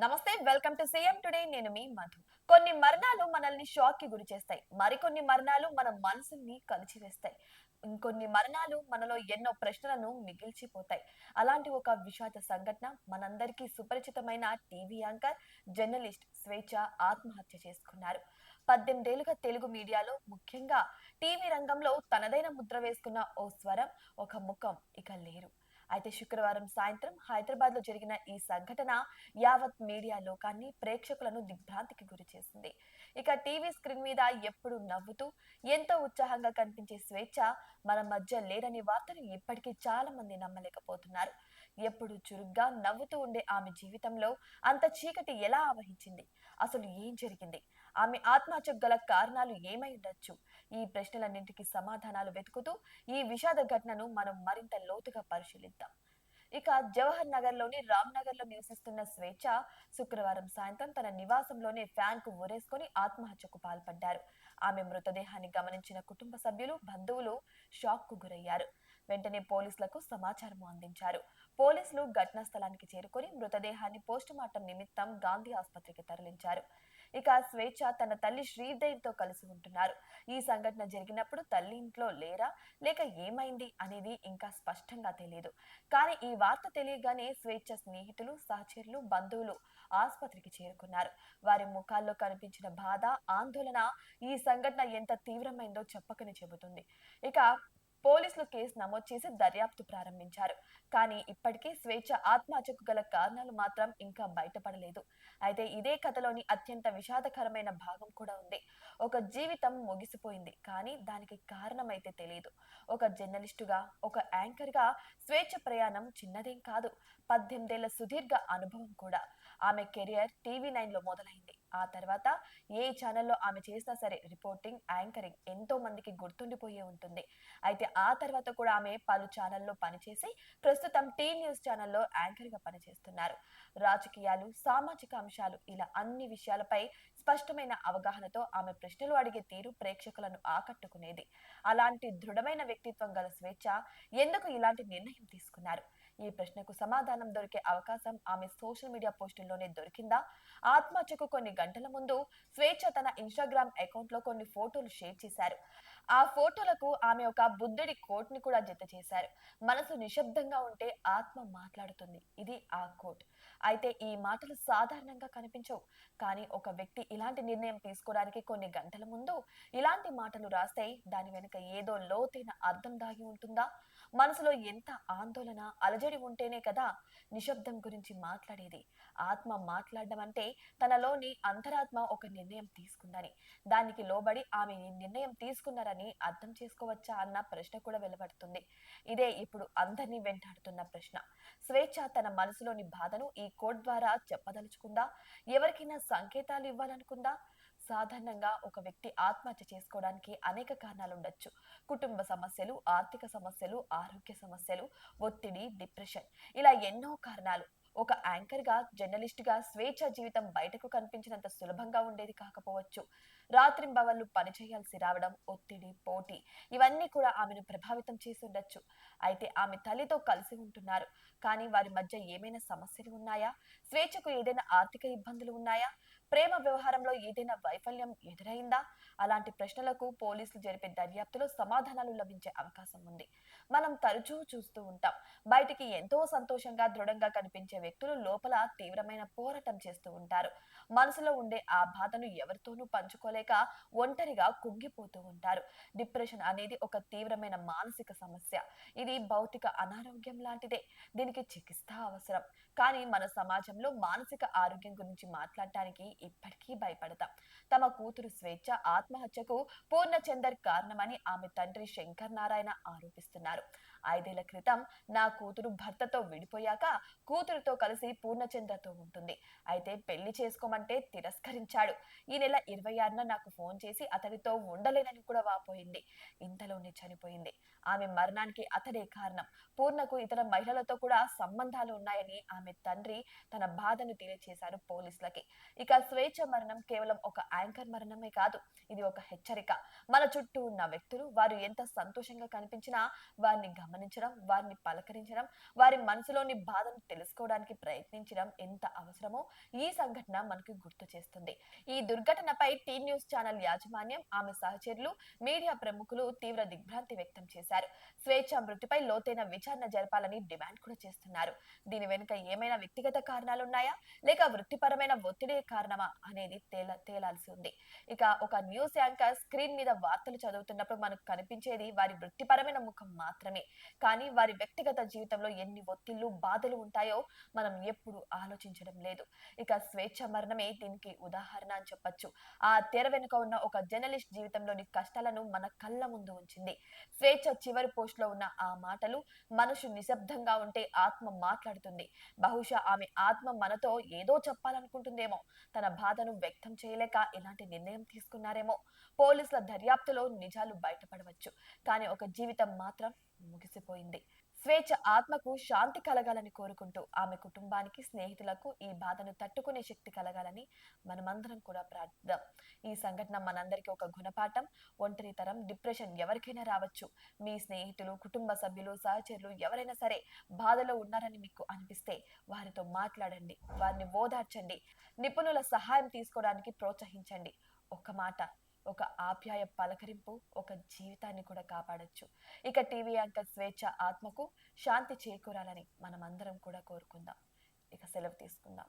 నమస్తే, welcome to CM today. నేను మీ మధు. కొన్ని మరణాలు మనల్ని షాక్ కి గురి చేస్తాయి. మరికొన్ని మరణాలు మన మనసుని కలిచివేస్తాయి. ఇంకొన్ని మరణాలు మనలో ఎన్నో ప్రశ్నలను మిగిల్చిపోతాయి. అలాంటి ఒక విషాద సంఘటన మనందరికీ సుపరిచితమైన టీవీ యాంకర్, జర్నలిస్ట్ స్వేచ్ఛ ఆత్మహత్య చేసుకున్నారు. 18 ఏళ్లుగా తెలుగు మీడియాలో, ముఖ్యంగా టీవీ రంగంలో తనదైన ముద్ర వేసుకున్న ఓ స్వరం, ఒక ముఖం ఇక లేరు. అయితే శుక్రవారం సాయంత్రం హైదరాబాద్ లో జరిగిన ఈ సంఘటన యావత్ మీడియా లోకాన్ని, ప్రేక్షకులను దిగ్భ్రాంతికి గురి చేసింది. ఇక టీవీ స్క్రీన్ మీద ఎప్పుడు నవ్వుతూ, ఎంతో ఉత్సాహంగా కనిపించే స్వేచ్ఛ మన మధ్య లేరనే వార్తను ఇప్పటికీ చాలా మంది నమ్మలేకపోతున్నారు. ఎప్పుడు చురుగ్గా నవ్వుతూ ఉండే ఆమె జీవితంలో అంత చీకటి ఎలా ఆవహించింది? అసలు ఏం జరిగింది? ఆమె ఆత్మహత్యకు గల కారణాలు ఏమై ఉండొచ్చు? ఈ ప్రశ్నలన్నింటికి సమాధానాలు వెతుకుతూ ఈ విషాద ఘటనను మనం మరింత లోతుగా పరిశీలిద్దాం. ఇక జవహర్ నగర్ లోని రామ్ నగర్ లో నివసిస్తున్న స్వేచ్ఛ శుక్రవారం సాయంత్రం తన నివాసంలోనే ఫ్యాన్ కు ఊరేసుకొని ఆత్మహత్యకు పాల్పడ్డారు. ఆమె మృతదేహాన్ని గమనించిన కుటుంబ సభ్యులు, బంధువులు షాక్ కు గురయ్యారు. వెంటనే పోలీసులకు సమాచారం అందించారు. పోలీసులు ఘటనా స్థలానికి చేరుకొని మృతదేహాన్ని పోస్టుమార్టం నిమిత్తం గాంధీ ఆసుపత్రికి తరలించారు. ఇక స్వేచ్ఛ తన తల్లి శ్రీదేవితో కలిసి ఉంటున్నారు. ఈ సంఘటన జరిగినప్పుడు తల్లి ఇంట్లో లేరా, లేక ఏమైంది అనేది ఇంకా స్పష్టంగా తెలియదు. కానీ ఈ వార్త తెలియగానే స్వేచ్ఛ స్నేహితులు, సహచరులు, బంధువులు ఆసుపత్రికి చేరుకున్నారు. వారి ముఖాల్లో కనిపించిన బాధ, ఆందోళన ఈ సంఘటన ఎంత తీవ్రమైందో చెప్పకనే చెబుతుంది. ఇక పోలీసులు కేసు నమోదు చేసి దర్యాప్తు ప్రారంభించారు. కానీ ఇప్పటికీ స్వేచ్ఛ ఆత్మహత్యకు గల కారణాలు మాత్రం ఇంకా బయటపడలేదు. అయితే ఇదే కథలోని అత్యంత విషాదకరమైన భాగం కూడా ఉంది. ఒక జీవితం ముగిసిపోయింది, కానీ దానికి కారణమైతే తెలియదు. ఒక జర్నలిస్టుగా, ఒక యాంకర్ గా స్వేచ్ఛ ప్రయాణం చిన్నదేం కాదు. 18 ఏళ్ల సుదీర్ఘ అనుభవం కూడా. ఆమె కెరియర్ టీవీ9 లో మొదలైంది. ఆ తర్వాత ఏ ఛానల్లో ఆమె చేసినా సరే రిపోర్టింగ్, యాంకరింగ్ ఎంతో మందికి గుర్తుండిపోయే ఉంటుంది. అయితే ఆ తర్వాత కూడా ఆమె పలు ఛానల్లో పనిచేసి ప్రస్తుతం టీ న్యూస్ ఛానల్లో యాంకర్ గా పనిచేస్తున్నారు. రాజకీయాలు, సామాజిక అంశాలు ఇలా అన్ని విషయాలపై స్పష్టమైన అవగాహనతో ఆమె ప్రశ్నలు అడిగే తీరు ప్రేక్షకులను ఆకట్టుకునేది. అలాంటి దృఢమైన వ్యక్తిత్వం గల స్వేచ్ఛ ఎందుకు ఇలాంటి నిర్ణయం తీసుకున్నారు? ఈ ప్రశ్నకు సమాధానం దొరికే అవకాశం ఆమె సోషల్ మీడియా పోస్టుల్లోనే దొరికిందా? ఆత్మహత్యకు కొన్ని గంటల ముందు స్వేచ్ఛ తన ఇన్స్టాగ్రామ్ అకౌంట్ లో కొన్ని ఫోటోలు షేర్ చేశారు. ఆ ఫోటోలకు ఆమె ఒక బుద్ధుడి కోట్ ని కూడా జత చేశారు. మనసు నిశ్శబ్దంగా ఉంటే ఆత్మ మాట్లాడుతుంది, ఇది ఆ కోట్. అయితే ఈ మాటలు సాధారణంగా కనిపించవు. కానీ ఒక వ్యక్తి ఇలాంటి నిర్ణయం తీసుకోవడానికి కొన్ని గంటల ముందు ఇలాంటి మాటలు రాస్తే దాని వెనుక ఏదో లోతైన అర్థం దాగి ఉంటుందా? మనసులో ఎంత ఆందోళన, అలజడి ఉంటేనే కదా నిశ్శబ్దం గురించి మాట్లాడేది. ఆత్మ మాట్లాడడం అంటే తనలోని అంతరాత్మ ఒక నిర్ణయం తీసుకుందని, దానికి లోబడి ఆమె ఈ నిర్ణయం తీసుకున్నారని అర్థం చేసుకోవచ్చా అన్న ప్రశ్న కూడా వెలువడుతుంది. ఇదే ఇప్పుడు అందరినీ వెంటాడుతున్న ప్రశ్న. స్వేచ్ఛ తన మనసులోని బాధను ఈ కోడ్ ద్వారా చెప్పదలుచుకుందా? ఎవరికైనా సంకేతాలు ఇవ్వాలనుకుందా? సాధారణంగా ఒక వ్యక్తి ఆత్మహత్య చేసుకోవడానికి అనేక కారణాలు ఉండొచ్చు. కుటుంబ సమస్యలు, ఆర్థిక సమస్యలు, ఆరోగ్య సమస్యలు, ఒత్తిడి, డిప్రెషన్ ఇలా ఎన్నో కారణాలు. ఒక యాంకర్ గా, జర్నలిస్ట్ గా స్వేచ్ఛ జీవితం బయటకు కనిపించినంత సులభంగా ఉండేది కాకపోవచ్చు. రాత్రింబవళ్లు పనిచేయాల్సి రావడం, ఒత్తిడి, పోటీ ఇవన్నీ కూడా ఆమెను ప్రభావితం చేసి ఉండొచ్చు. అయితే ఆమె తల్లితో కలిసి ఉంటున్నారు. కానీ వారి మధ్య ఏమైనా సమస్యలు ఉన్నాయా? స్వేచ్ఛకు ఏదైనా ఆర్థిక ఇబ్బందులు ఉన్నాయా? ప్రేమ వ్యవహారంలో ఏదైనా వైఫల్యం ఎదురైందా? అలాంటి ప్రశ్నలకు పోలీసులు జరిపే దర్యాప్తులో సమాధానాలు లభించే అవకాశం ఉంది. మనం తరచూ చూస్తూ ఉంటాం. బయటికి ఎంతో సంతోషంగా, దృఢంగా కనిపించే వ్యక్తులు లోపల తీవ్రమైన పోరాటం చేస్తూ ఉంటారు. మనసులో ఉండే ఆ బాధను ఎవరితోనూ పంచుకోలేక ఒంటరిగా కుంగిపోతూ ఉంటారు. డిప్రెషన్ అనేది ఒక తీవ్రమైన మానసిక సమస్య. ఇది భౌతిక అనారోగ్యం లాంటిదే. దీనికి చికిత్స అవసరం. కానీ మన సమాజంలో మానసిక ఆరోగ్యం గురించి మాట్లాడటానికి ఇప్పటికీ భయపడతాం. తమ కూతురు స్వేచ్ఛ ఆత్మహత్యకు పూర్ణచందర్ కారణమని ఆమె తండ్రి శంకర్ నారాయణ ఆరోపిస్తున్నారు. 5 ఏళ్ల క్రితం నా కూతురు భర్తతో విడిపోయాక కూతురుతో కలిసి పూర్ణచంద్రతో ఉంటుంది. అయితే పెళ్లి చేసుకోమంటే తిరస్కరించాడు. ఈ నెల 26న నాకు ఫోన్ చేసి అతడితో ఉండలేనని కూడా వాపోయింది. ఇంతలోనే చనిపోయింది. ఆమె మరణానికి అతడే కారణం. పూర్ణకు ఇతర మహిళలతో కూడా సంబంధాలు ఉన్నాయని ఆమె తండ్రి తన బాధను తెలియజేశారు పోలీసులకి. ఇక స్వేచ్ఛ మరణం కేవలం ఒక యాంకర్ మరణమే కాదు, ఇది ఒక హెచ్చరిక. మన చుట్టూ ఉన్న వ్యక్తులు వారు ఎంత సంతోషంగా కనిపించినా వారిని గమనించడం, వారిని పలకరించడం, వారి మనసులోని బాధను తెలుసుకోవడానికి ప్రయత్నించడం ఎంత అవసరమో ఈ సంఘటన మనకు గుర్తు చేస్తుంది. ఈ దుర్ఘటనపై టీ న్యూస్ ఛానల్ యాజమాన్యం, ఆమె సహచరులు, మీడియా ప్రముఖులు తీవ్ర దిగ్భ్రాంతి వ్యక్తం చేశారు. స్వేచ్ఛ మృతిపై లోతైన విచారణ జరపాలని డిమాండ్ కూడా చేస్తున్నారు. దీని వెనుక ఏమైనా వ్యక్తిగత కారణాలున్నాయా, లేక వృత్తిపరమైన ఒత్తిడే కారణమా అనేది తేలాల్సి ఉంది. ఇక ఒక న్యూస్ యాంకర్ స్క్రీన్ మీద వార్తలు చదువుతున్నప్పుడు మనకు కనిపించేది వారి వృత్తిపరమైన ముఖం మాత్రమే. కానీ వారి వ్యక్తిగత జీవితంలో ఎన్ని ఒత్తిళ్లు, బాధలు ఉంటాయో మనం ఎప్పుడు ఆలోచించడం లేదు. ఇక స్వేచ్ఛ మరణమే దీనికి ఉదాహరణ అని చెప్పొచ్చు. ఆ తెర వెనుక ఉన్న ఒక జర్నలిస్ట్ జీవితంలోని కష్టాలను మన కళ్ళ ముందు ఉంచింది. స్వేచ్ఛ చివరి పోస్ట్ లో ఉన్న ఆ మాటలు, మనుషు నిశ్శబ్దంగా ఉంటే ఆత్మ మాట్లాడుతుంది. బహుశా ఆమె ఆత్మ మనతో ఏదో చెప్పాలనుకుంటుందేమో. తన బాధను వ్యక్తం చేయలేక ఇలాంటి నిర్ణయం తీసుకున్నారేమో. పోలీసుల దర్యాప్తులో నిజాలు బయటపడవచ్చు, కానీ ఒక జీవితం మాత్రం ముగిసిపోయింది. స్వేచ్ఛ ఆత్మకు శాంతి కలగాలని కోరుకుంటూ ఆమె కుటుంబానికి, స్నేహితులకు ఈ బాధను తట్టుకునే శక్తి కలగాలని మనమందరం కూడా ప్రార్థిద్దాం. ఈ సంఘటన మనందరికీ ఒక గుణపాఠం. ఒంటరితనం, డిప్రెషన్ ఎవరికైనా రావచ్చు. మీ స్నేహితులు, కుటుంబ సభ్యులు, సహచరులు ఎవరైనా సరే బాధలో ఉన్నారని మీకు అనిపిస్తే వారితో మాట్లాడండి, వారిని ఓదార్చండి, నిపుణుల సహాయం తీసుకోవడానికి ప్రోత్సహించండి. ఒక మాట, ఒక ఆప్యాయ పలకరింపు ఒక జీవితాన్ని కూడా కాపాడొచ్చు. ఇక టీవీ యాంకర్ స్వేచ్ఛ ఆత్మకు శాంతి చేకూరాలని మనమందరం కూడా కోరుకుందాం. ఇక సెలవు తీసుకుందాం.